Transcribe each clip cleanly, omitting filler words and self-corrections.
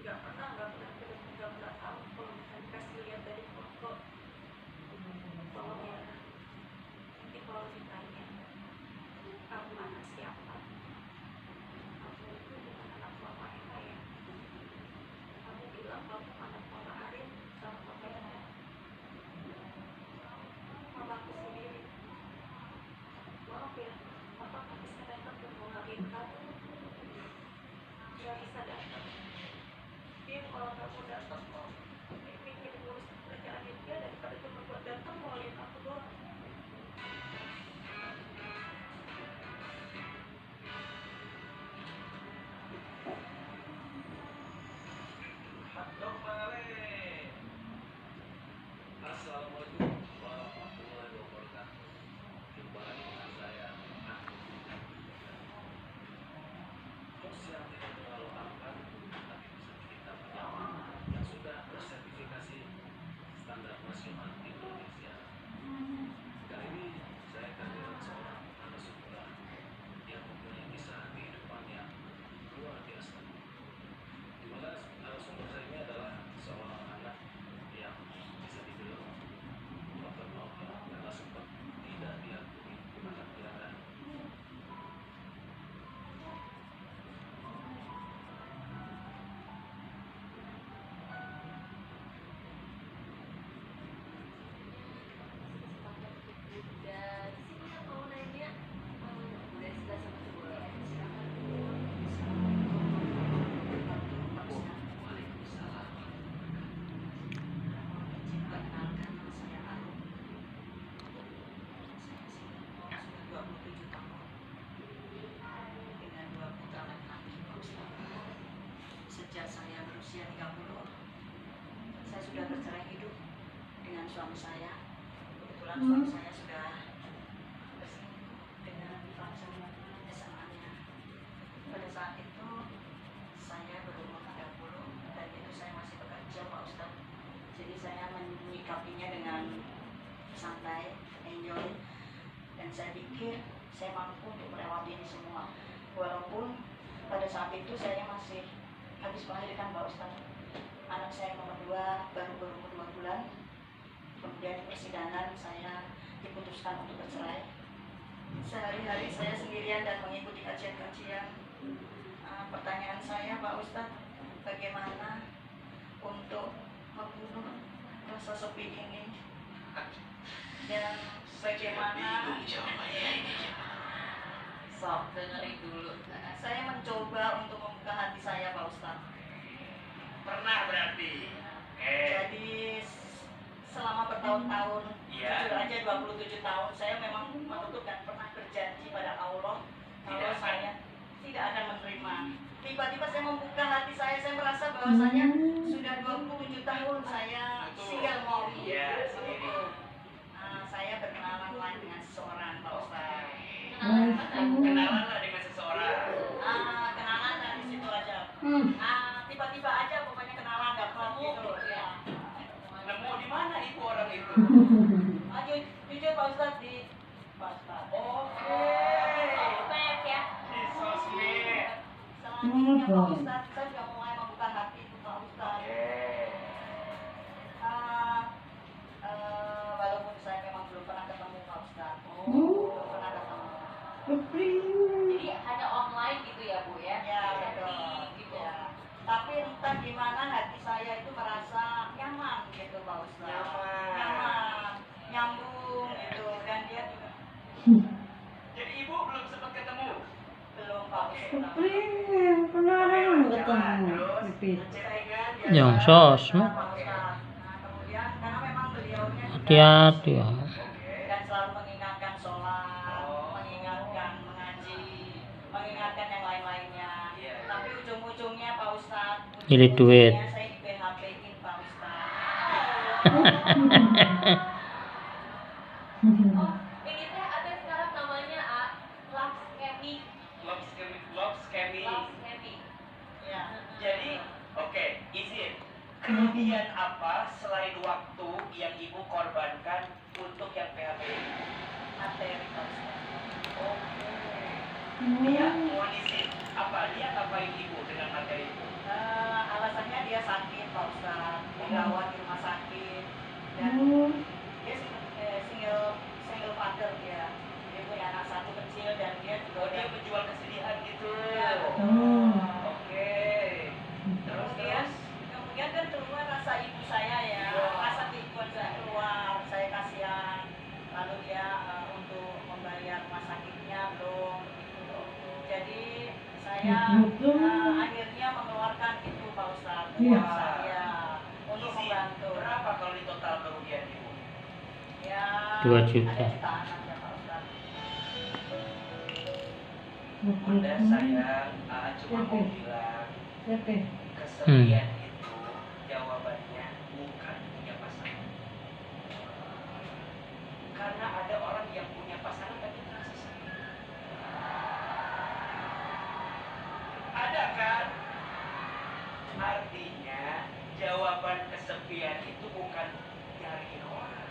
nggak pernah tahu kalau misalnya dikasih lihat dari foto. Tolong ya, nanti kalau ditanya kamu anak siapa, kamu itu bukan anak mama Eka ya, kamu bilang kamu anak mama Arif sama papa Eka. Mama aku sendiri, maaf ya, papa nggak bisa datang ke rumahin kamu, nggak bisa datang. Dia kalau kamu datang kok mikir ngurus kerjaan dia daripada cuma buat datang mau lihat aku doang. Assalamualaikum warahmatullahi wabarakatuh. Jumpa lagi dengan saya, Ahmad. Host yang tidak terlalu aman, tapi bisa kita menyawa, yang sudah bersertifikasi standar nasional Indonesia. Kali ini saya kedatangan seorang narasumber yang mempunyai kisah kehidupan yang luar biasa. Di mana narasumber saya ini adalah seorang anak yang bisa dibilang bakal mau karena sempat tidak diakui anak jalanan. Sejak saya berusia 30, saya sudah bercerai hidup dengan suami saya. Kebetulan suami saya sudah berselingkuh dengan pacarnya SMA-nya. Pada saat itu saya berumur 30 dan itu saya masih bekerja, Pak Ustadz. Jadi saya menyikapinya dengan santai, enjoy, dan saya pikir saya mampu untuk melewati ini semua. Walaupun pada saat itu saya masih habis melahirkan, Pak Ustadz. Anak saya nomor 2 baru berumur 2 bulan. Kemudian di persidangan saya diputuskan untuk bercerai. Sehari-hari saya sendirian dan mengikuti kajian-kajian. Pertanyaan saya, Pak Ustadz, bagaimana untuk membunuh rasa sepi ini? Dan bagaimana sok dengerin dulu. Saya mencoba untuk membuka hati saya, Pak Ustadz. Pernah berarti? Jadi selama bertahun-tahun, jujur aja 27 tahun, saya memang menutup dan pernah berjanji pada Allah kalau saya tidak akan menerima. Tiba-tiba saya membuka hati saya merasa bahwasanya sudah 27 tahun saya single mom. Saya berkenalan lagi dengan seseorang, Pak Ustadz. Kenalan lah dengan seseorang. Kenalan dan di situ aja. Tiba-tiba aja pokoknya kenalan dapat gitu ya. Nemu di mana ibu orang itu? Jujur Pak Ustadz di Pak Ustadz. Oke. Banyak ya. Di sosmed. Selanjutnya Pak Ustadz, saya sudah mulai membuka hati Pak Ustadz. Walaupun saya memang belum pernah ketemu Pak Ustadz. Belum pernah ketemu. Jadi ada online gitu ya Bu ya? Ya, betul. Gitu. Ya. Tapi entah gimana hati saya itu merasa nyaman gitu Pak Ustadz. Nyaman, nyambung gitu, dan dia juga Jadi ibu belum sempat ketemu? belum Pak Ustadz. Yang sosmed Kemudian karena memang beliaunya juga hati-hati ya. dan selalu mengingatkan sholat, mengingatkan mengaji, mengingatkan yang lain-lainnya. Tapi ujung-ujungnya Pak Ustadz, Jadi duit. saya di PHP-in Pak Ustadz. Oh, ini teh ada sekarang namanya love scamming. Love scamming. Love scamming. Ya. Jadi, oke, izin. Kemudian apa selain waktu yang ibu korbankan untuk yang PHP ini? Materi Pak Ustadz. Oke. Dia mohon izin. Apa dia ngapain ibu dengan materi itu? Alasannya dirawat di rumah sakit dan dia single father dia punya anak satu kecil dan dia juga dia menjual kesedihan gitu ya. Oke. Kemudian kan keluar rasa ibu saya ya, rasa keibuan saya keluar, saya kasihan. Lalu dia untuk membayar rumah sakitnya belum gitu. Jadi saya akhirnya mengeluarkan itu Pak Ustadz uang saya untuk membantu. Berapa kalau di total kerugian ibu? Ya 2 juta. ada jutaan aja Pak Ustadz. Bunda sayang, cuma mau bilang kesedihan itu jawabannya bukan punya pasangan. Karena ada orang yang punya pasangan tapi terasa sakit. Ada kan? Artinya jawaban kesepian itu bukan dari orang.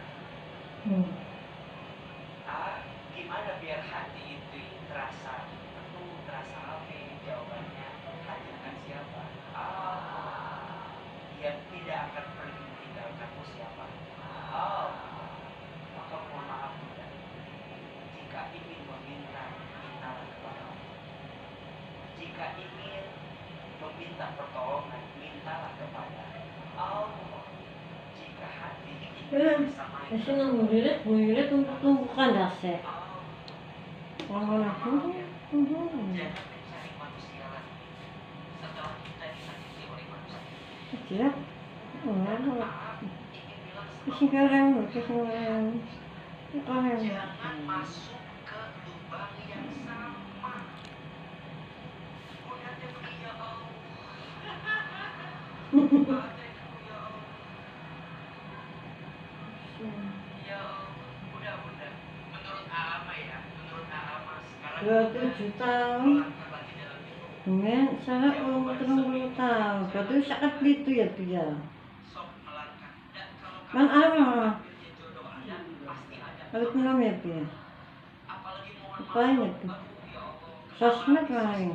Gimana biar hati itu terasa penuh, terasa amin? Jawabannya tanyakan siapa? Yang tidak akan pergi meninggalkanmu siapa? Maka mohon maaf Bunda, jika ingin meminta, mintalah kepada Allah. Jika ingin meminta pertolongan, mintalah kepada Allah. Jika hati ingin bersama Buirit tumpukan dasi. Orang aku jangan mencari manusia lagi setelah kita disakiti oleh manusia. tidak. Orang Ingin bilang sekarang jangan masuk ke lubang yang sama. Bunda teh pergi ya Allah. Bunda teh ya Allah. Ya Allah. Bunda. Menurut Aama ya, sekarang 27 tahun. melangkah lagi dalam hidup. Kemudian saya 30 tahun. Berarti sangat gitu ya dia. Sok melangkah. Dan kalau Bang kamu Arma, pikir jodoh ada, pasti ada. kalau kenal ya dia. Apalagi mohon Apaan maaf, itu? aduh ya Allah. Sosmed lain.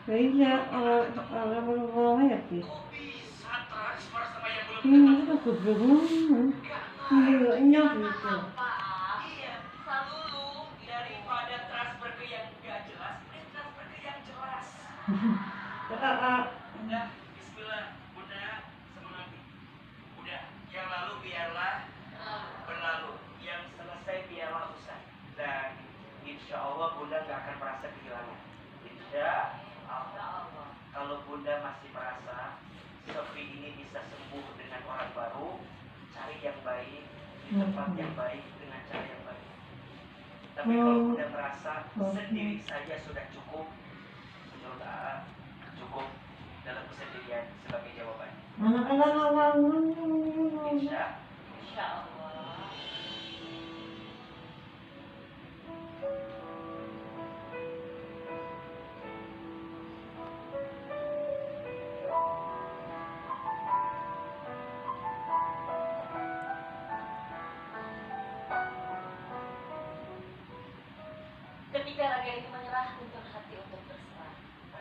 Ya iya, orang berubah ya dia. Kok bisa transfer sama yang belum Itu aku belum. Iya, gitu. Iya, dulu daripada transfer ke yang gak jelas, mending transfer ke yang jelas. Udah, bismillah, Bunda, semangat. Udah, yang lalu biarlah berlalu, yang selesai biarlah usai. Dan insya Allah Bunda gak akan merasa kehilangan. Insya Allah. Kalau Bunda masih merasa sepi ini bisa sembuh dengan orang baru, cari yang baik, di tempat yang baik, dengan cara yang baik. Tapi kalau Bunda merasa sendiri saja sudah cukup, menurut AA cukup dalam kesendirian sebagai jawaban. Insya Allah. Ketika raga itu menyerah, tuntun hati untuk berserah.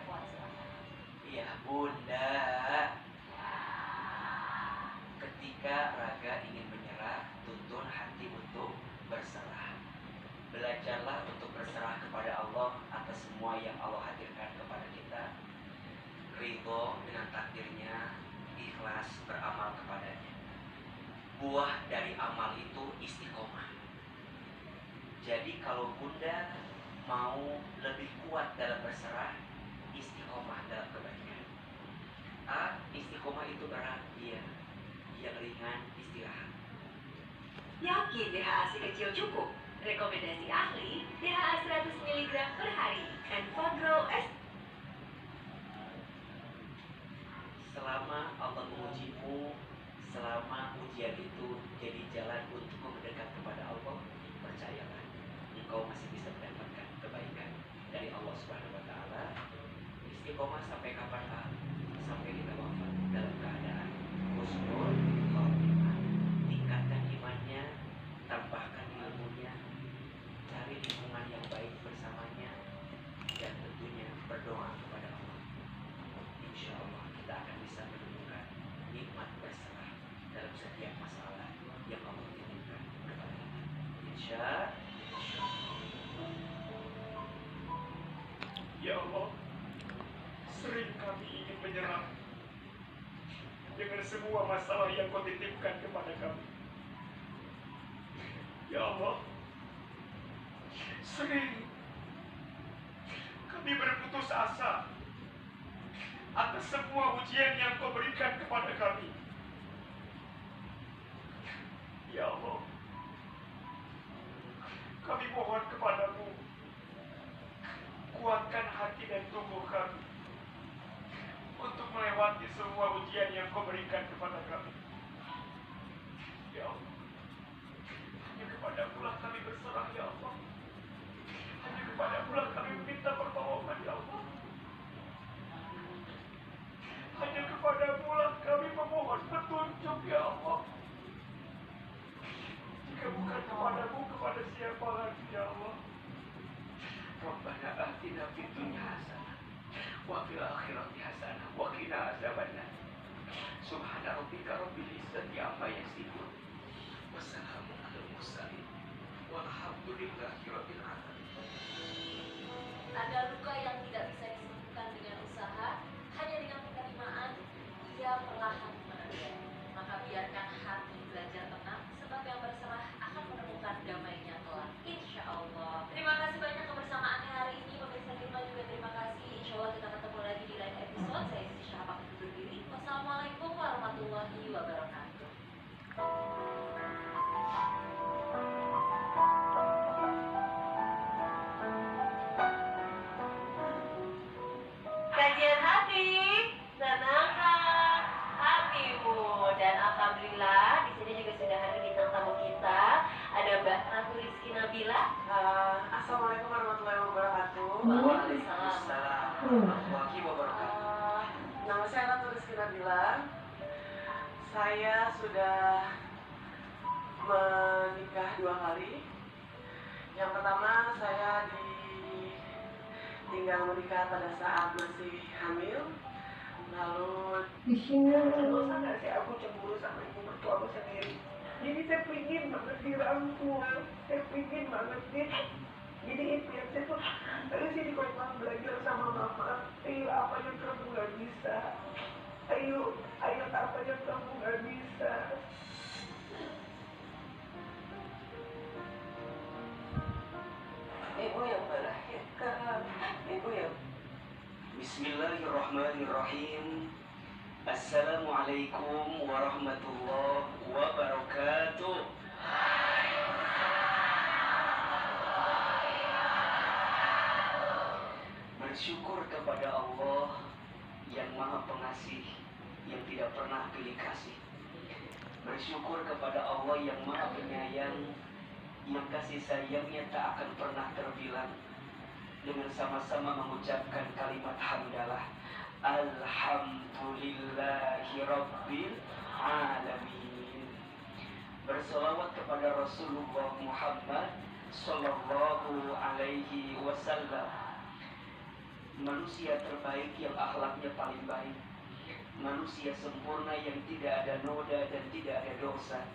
Puan silakan. Iya Bunda. Ketika raga ingin menyerah, tuntun hati untuk berserah. Belajarlah untuk berserah kepada Allah atas semua yang Allah hadirkan kepada kita. Ridho dengan takdirnya, ikhlas beramal kepadanya. Buah dari amal itu istiqomah. Jadi kalau Bunda mau lebih kuat dalam berserah, istiqomah dalam kebaikan. Istiqomah itu berat, iya. Yang ringan istirahat. Yakin DHA si kecil cukup? Rekomendasi ahli, DHA 100 mg per hari, Enfagrow S. Selama Allah mengujimu, selama ujian itu jadi jalan untuk mendekat kepada Allah, percayalah, engkau masih bisa mendapatkan kebaikan dari Allah Subhanahu wa Ta'ala. Istiqomah sampai kapan? Sampai kita wafat dalam keadaan husnul khotimah. Tingkatkan imannya, tambahkan ilmunya, cari lingkungan yang baik bersamanya, dan tentunya berdoa kepada Allah. Insya Allah kita akan bisa menemukan nikmat bersama. Insya Ya Allah, sering kami ingin menyerah dengan semua masalah yang kau titipkan kepada kami. Ya Allah, sering kami berputus asa atas semua ujian yang kau berikan kepada kami. Ya Allah, kami mohon kepadamu, kuatkan hati dan tubuh kami untuk melewati semua ujian yang kau berikan kepada kami. Ya Allah, hanya kepadamu lah kami berserah, ya Allah. Hanya kepadamu lah kami meminta pertolongan, ya Allah. Hanya kepadamu lah kami memohon petunjuk, ya Allah. Jika bukan kepadamu, kepada siapa lagi, ya Allah? Rabbana atina fid dunya hasanah wa fil akhirati hasanah wa qina azabannar. Subhana rabbika rabbil izzati amma yasifun. Wassalamun alal mursalin. Walhamdulillahi rabbil alamin. Ada luka yang tidak bisa disembuhkan dengan usaha, hanya dengan penerimaan, ia perlahan menerbit. Maka biarkan hati belajar tenang, sebab yang berserah akan menemukan damainya kelak. Insya Allah. Terima kasih banyak kebersamaannya hari ini. Pemirsa Gema juga terima kasih. Insya Allah kita ketemu lagi di lain episode. Saya Siti Syahapa undur diri. Wassalamualaikum warahmatullahi wabarakatuh. Kajian hati, tenangkan hatimu. Dan alhamdulillah di sini juga sudah hadir bintang tamu kita. Ada Mbak Ratu Rizky Nabila. Assalamualaikum warahmatullahi wabarakatuh. Waalaikumsalam warahmatullahi wabarakatuh. Nama saya Ratu Rizky Nabila. Saya sudah menikah 2 kali. Yang pertama saya tinggal menikah pada saat masih hamil. Lalu Di sini dosa nggak sih aku cemburu sama ibu mertua aku sendiri. Jadi saya pingin banget dirangkul, saya pingin banget jadi impian saya tuh harus jadi korban belajar sama mama. Ayo apa yang kamu nggak bisa, ayo apa yang kamu nggak bisa. Ibu yang melahirkan, ibu yang Bismillahirrahmanirrahim. Assalamualaikum warahmatullahi wabarakatuh. Bersyukur kepada Allah yang Maha Pengasih, yang tidak pernah pilih kasih. Bersyukur kepada Allah yang Maha Penyayang, yang kasih sayangnya tak akan pernah terbilang. Dengan sama-sama mengucapkan kalimat hamdalah, alhamdulillahi rabbil alamin. Berselawat kepada Rasulullah Muhammad sallallahu alaihi wasallam, manusia terbaik yang akhlaknya paling baik, manusia sempurna yang tidak ada noda dan tidak ada dosa.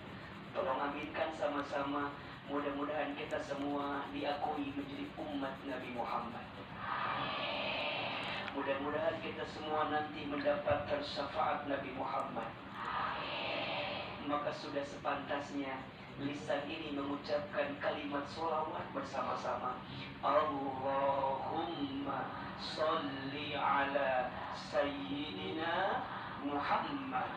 Tolong aminkan sama-sama. Mudah-mudahan kita semua diakui menjadi umat Nabi Muhammad. Mudah-mudahan kita semua nanti mendapatkan syafaat Nabi Muhammad. Maka sudah sepantasnya lisan ini mengucapkan kalimat sholawat bersama-sama. Allahumma sholli ala Sayyidina Muhammad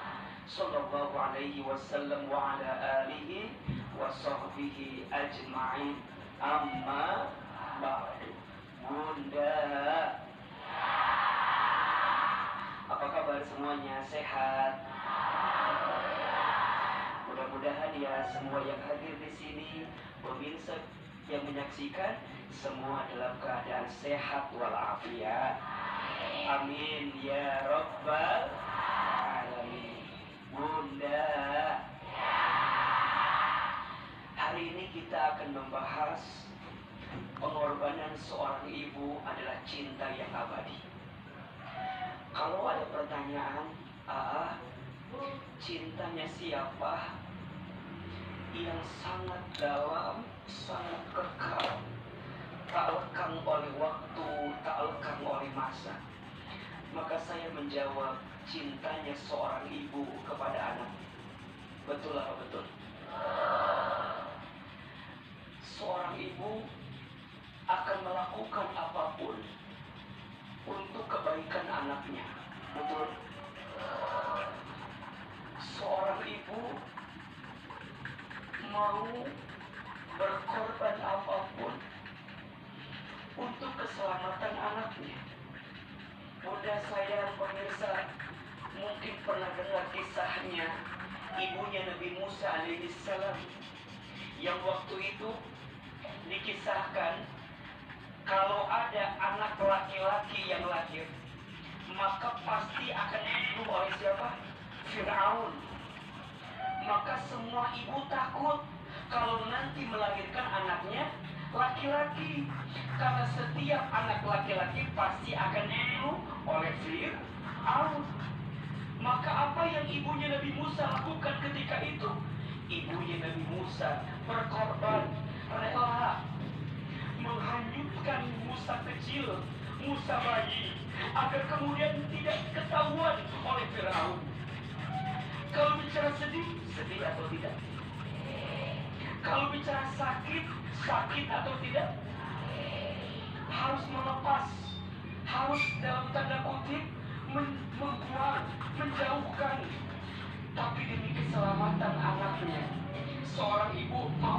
sallallahu alaihi wasallam wa ala alihi wa sahbihi ajma'in. Amma ba'du. Bunda, apa kabar semuanya? Sehat? Mudah-mudahan ya semua yang hadir di sini, pemirsa yang menyaksikan, semua dalam keadaan sehat walafiat. Amin ya rabbal alamin. Bunda, hari ini kita akan membahas pengorbanan seorang ibu adalah cinta yang abadi. Kalau ada pertanyaan, cintanya siapa yang sangat dalam sangat kekal, tak lekang oleh waktu, tak lekang oleh masa. Maka saya menjawab, cintanya seorang ibu kepada anaknya. Betul apa betul? Seorang ibu akan melakukan apapun untuk kebaikan anaknya. Betul? Seorang ibu mau berkorban apapun untuk keselamatan anaknya. Bunda saya, pemirsa, mungkin pernah dengar kisahnya ibunya Nabi Musa alaihissalam, yang waktu itu dikisahkan kalau ada anak laki-laki yang lahir, maka pasti akan dibunuh oleh siapa? Fir'aun. Maka semua ibu takut kalau nanti melahirkan anaknya laki-laki, karena setiap anak laki-laki pasti akan dibunuh oleh Fir'aun. Maka apa yang ibunya Nabi Musa lakukan ketika itu? Ibunya Nabi Musa berkorban, rela menghanyutkan Musa kecil, Musa bayi, agar kemudian tidak ketahuan oleh Firaun. Kalau bicara sedih, sedih atau tidak? Kalau bicara sakit, sakit atau tidak? Harus melepas, harus dalam tanda kutip membuang, menjauhkan. Tapi demi keselamatan anaknya, seorang ibu mau